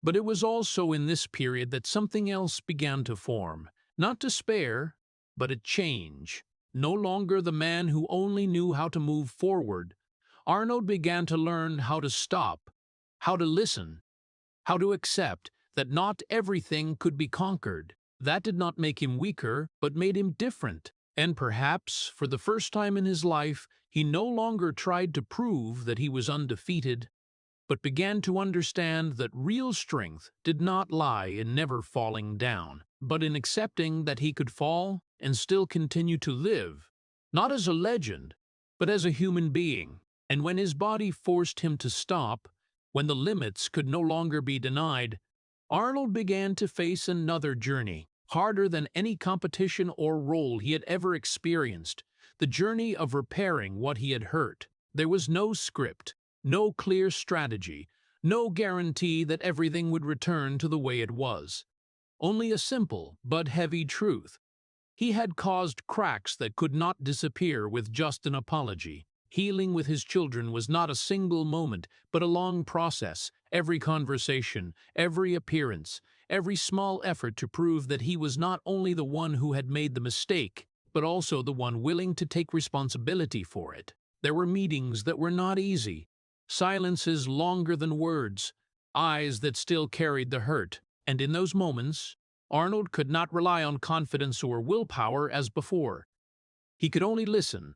But it was also in this period that something else began to form, not despair, but a change. No longer the man who only knew how to move forward, Arnold began to learn how to stop, how to listen, how to accept that not everything could be conquered. That did not make him weaker, but made him different. And perhaps, for the first time in his life, he no longer tried to prove that he was undefeated, but began to understand that real strength did not lie in never falling down, but in accepting that he could fall and still continue to live, not as a legend, but as a human being. And when his body forced him to stop, when the limits could no longer be denied, Arnold began to face another journey, harder than any competition or role he had ever experienced, the journey of repairing what he had hurt. There was no script, no clear strategy, no guarantee that everything would return to the way it was. Only a simple but heavy truth. He had caused cracks that could not disappear with just an apology. Healing with his children was not a single moment, but a long process. Every conversation, every appearance, every small effort to prove that he was not only the one who had made the mistake, but also the one willing to take responsibility for it. There were meetings that were not easy, silences longer than words, eyes that still carried the hurt. And in those moments, Arnold could not rely on confidence or willpower as before. He could only listen,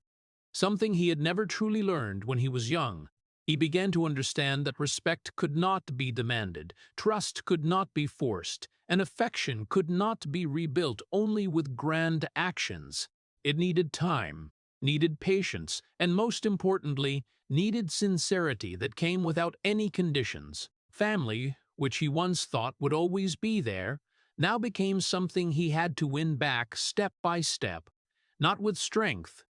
something he had never truly learned when he was young. He began to understand that respect could not be demanded, trust could not be forced, and affection could not be rebuilt only with grand actions. It needed time, needed patience, and most importantly, needed sincerity that came without any conditions. Family, which he once thought would always be there, now became something he had to win back step by step, not with strength,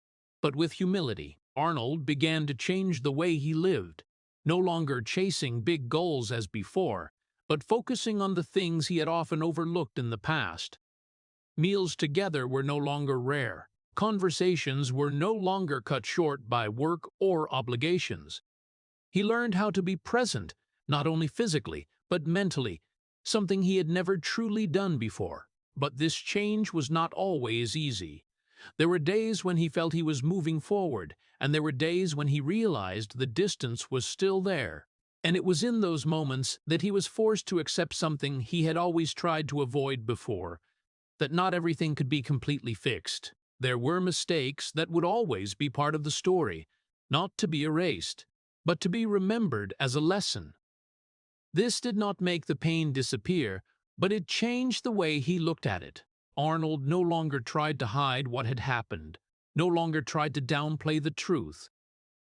but with humility. Arnold began to change the way he lived, no longer chasing big goals as before, but focusing on the things he had often overlooked in the past. Meals together were no longer rare. Conversations were no longer cut short by work or obligations. He learned how to be present, not only physically, but mentally, something he had never truly done before. But this change was not always easy. There were days when he felt he was moving forward, and there were days when he realized the distance was still there. And it was in those moments that he was forced to accept something he had always tried to avoid before, that not everything could be completely fixed. There were mistakes that would always be part of the story, not to be erased, but to be remembered as a lesson. This did not make the pain disappear, but it changed the way he looked at it. Arnold no longer tried to hide what had happened, no longer tried to downplay the truth,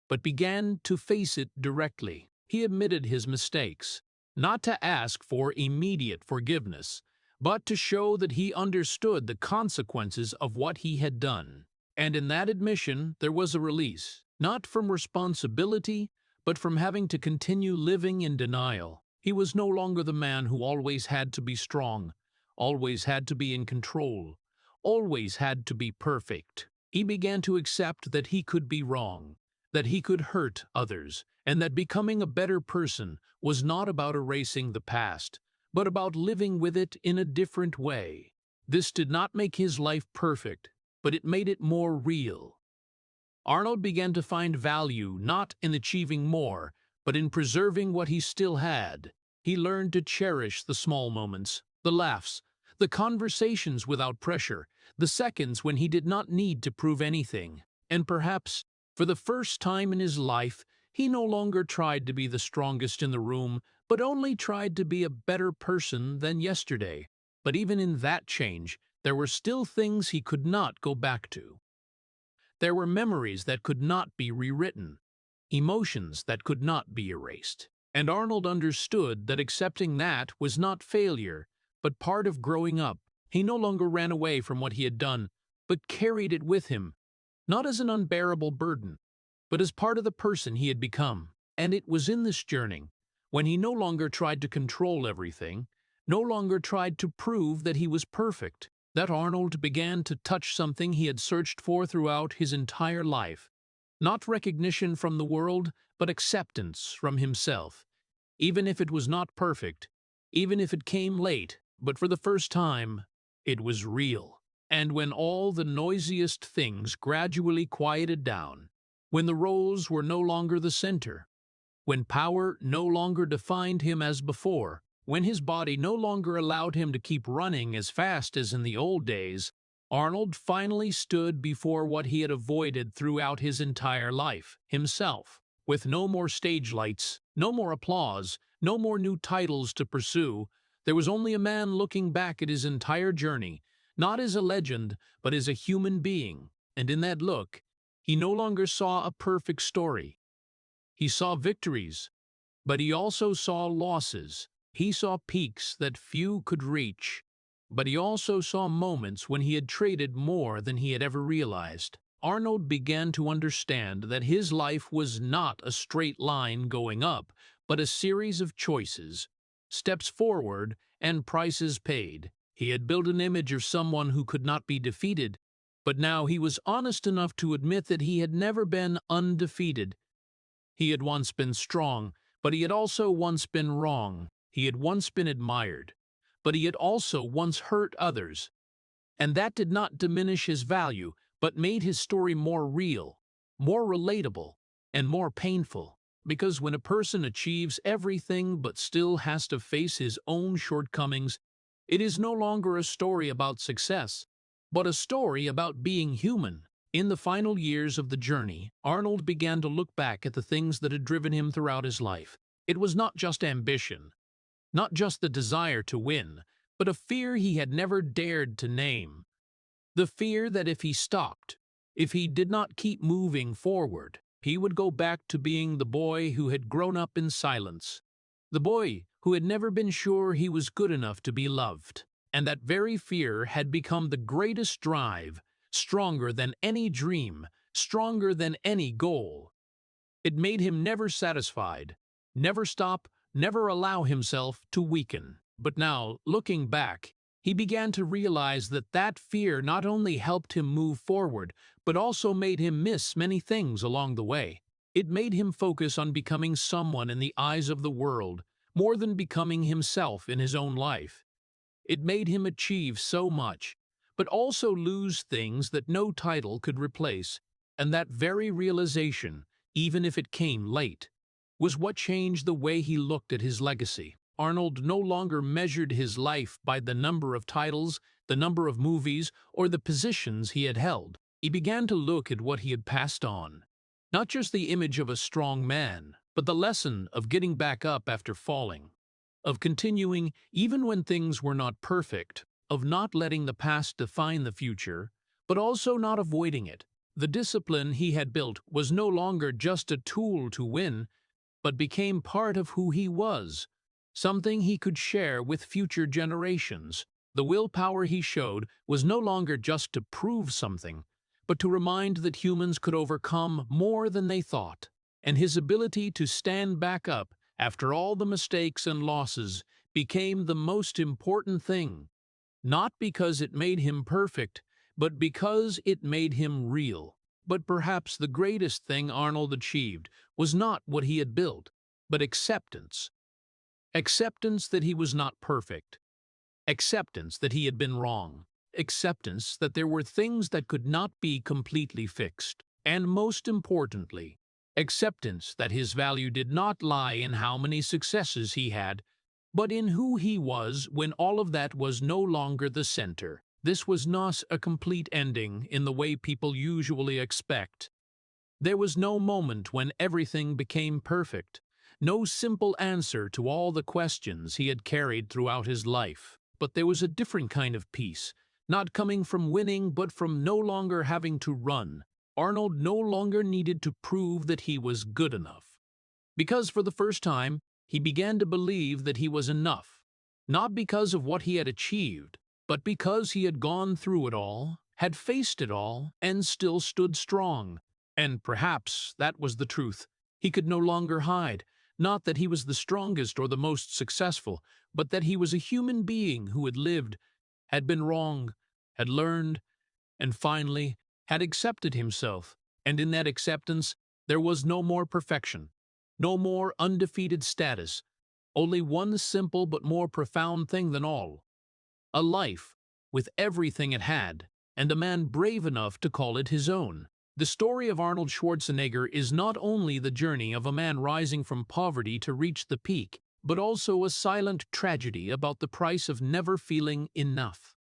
but began to face it directly. He admitted his mistakes, not to ask for immediate forgiveness, but to show that he understood the consequences of what he had done. And in that admission, there was a release, not from responsibility, but from having to continue living in denial. He was no longer the man who always had to be strong, always had to be in control, always had to be perfect. He began to accept that he could be wrong, that he could hurt others, and that becoming a better person was not about erasing the past, but about living with it in a different way. This did not make his life perfect, but it made it more real. Arnold began to find value not in achieving more, but in preserving what he still had. He learned to cherish the small moments, the laughs, the conversations without pressure, the seconds when he did not need to prove anything. And perhaps, for the first time in his life, he no longer tried to be the strongest in the room, but only tried to be a better person than yesterday. But even in that change, there were still things he could not go back to. There were memories that could not be rewritten, emotions that could not be erased. And Arnold understood that accepting that was not failure, but part of growing up. He no longer ran away from what he had done, but carried it with him, not as an unbearable burden, but as part of the person he had become. And it was in this journey, when he no longer tried to control everything, no longer tried to prove that he was perfect, that Arnold began to touch something he had searched for throughout his entire life. Not recognition from the world, but acceptance from himself. Even if it was not perfect, even if it came late, but for the first time, it was real. And when all the noisiest things gradually quieted down, when the roles were no longer the center, when power no longer defined him as before, when his body no longer allowed him to keep running as fast as in the old days, Arnold finally stood before what he had avoided throughout his entire life, himself. With no more stage lights, no more applause, no more new titles to pursue, there was only a man looking back at his entire journey, not as a legend, but as a human being. And in that look, he no longer saw a perfect story. He saw victories, but he also saw losses. He saw peaks that few could reach, but he also saw moments when he had traded more than he had ever realized. Arnold began to understand that his life was not a straight line going up, but a series of choices, steps forward, and prices paid. He had built an image of someone who could not be defeated, but now he was honest enough to admit that he had never been undefeated. He had once been strong, but he had also once been wrong. He had once been admired, but he had also once hurt others. And that did not diminish his value, but made his story more real, more relatable, and more painful. Because when a person achieves everything but still has to face his own shortcomings, it is no longer a story about success, but a story about being human. In the final years of the journey, Arnold began to look back at the things that had driven him throughout his life. It was not just ambition, not just the desire to win, but a fear he had never dared to name. The fear that if he stopped, if he did not keep moving forward, he would go back to being the boy who had grown up in silence, the boy who had never been sure he was good enough to be loved. And that very fear had become the greatest drive, stronger than any dream, stronger than any goal. It made him never satisfied, never stop, never allow himself to weaken. But now, looking back, he began to realize that that fear not only helped him move forward, but also made him miss many things along the way. It made him focus on becoming someone in the eyes of the world, more than becoming himself in his own life. It made him achieve so much, but also lose things that no title could replace. And that very realization, even if it came late, was what changed the way he looked at his legacy. Arnold no longer measured his life by the number of titles, the number of movies, or the positions he had held. He began to look at what he had passed on. Not just the image of a strong man, but the lesson of getting back up after falling. of continuing even when things were not perfect, of not letting the past define the future, but also not avoiding it. The discipline he had built was no longer just a tool to win, but became part of who he was, something he could share with future generations. The willpower he showed was no longer just to prove something, but to remind that humans could overcome more than they thought. And his ability to stand back up after all the mistakes and losses became the most important thing, not because it made him perfect, but because it made him real. But perhaps the greatest thing Arnold achieved was not what he had built, but acceptance. Acceptance that he was not perfect. Acceptance that he had been wrong. Acceptance that there were things that could not be completely fixed. And most importantly, acceptance that his value did not lie in how many successes he had, but in who he was when all of that was no longer the center. This was not a complete ending in the way people usually expect. There was no moment when everything became perfect, no simple answer to all the questions he had carried throughout his life. But there was a different kind of peace, not coming from winning but from no longer having to run. Arnold no longer needed to prove that he was good enough. Because for the first time, he began to believe that he was enough, not because of what he had achieved, but because he had gone through it all, had faced it all, and still stood strong. And perhaps that was the truth. He could no longer hide, not that he was the strongest or the most successful, but that he was a human being who had lived, had been wrong, had learned, and finally had accepted himself. And in that acceptance, there was no more perfection, no more undefeated status, only one simple but more profound thing than all: a life with everything it had, and a man brave enough to call it his own. The story of Arnold Schwarzenegger is not only the journey of a man rising from poverty to reach the peak, but also a silent tragedy about the price of never feeling enough.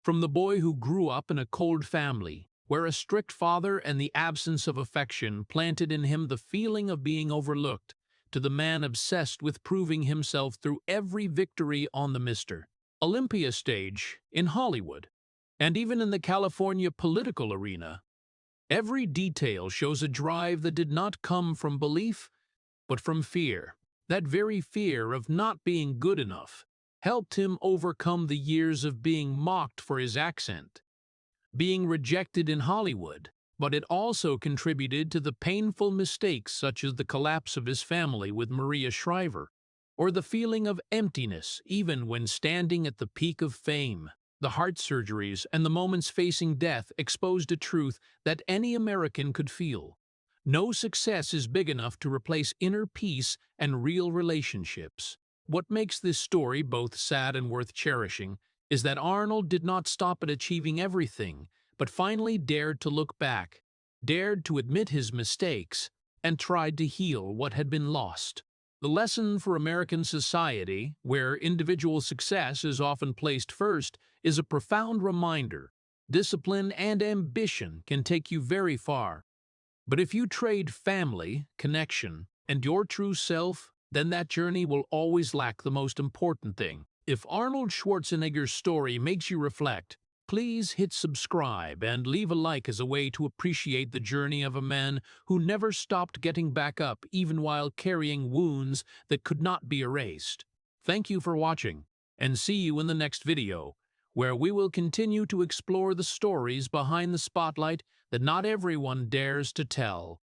From the boy who grew up in a cold family, where a strict father and the absence of affection planted in him the feeling of being overlooked, to the man obsessed with proving himself through every victory on the Mr. Olympia stage in Hollywood, and even in the California political arena, every detail shows a drive that did not come from belief, but from fear. That very fear of not being good enough helped him overcome the years of being mocked for his accent, being rejected in Hollywood, but it also contributed to the painful mistakes such as the collapse of his family with Maria Shriver, or the feeling of emptiness even when standing at the peak of fame. The heart surgeries and the moments facing death exposed a truth that any American could feel. No success is big enough to replace inner peace and real relationships. What makes this story both sad and worth cherishing is that Arnold did not stop at achieving everything, but finally dared to look back, dared to admit his mistakes, and tried to heal what had been lost. The lesson for American society, where individual success is often placed first, is a profound reminder. Discipline and ambition can take you very far. But if you trade family, connection, and your true self, then that journey will always lack the most important thing. If Arnold Schwarzenegger's story makes you reflect, please hit subscribe and leave a like as a way to appreciate the journey of a man who never stopped getting back up even while carrying wounds that could not be erased. Thank you for watching, and see you in the next video, where we will continue to explore the stories behind the spotlight that not everyone dares to tell.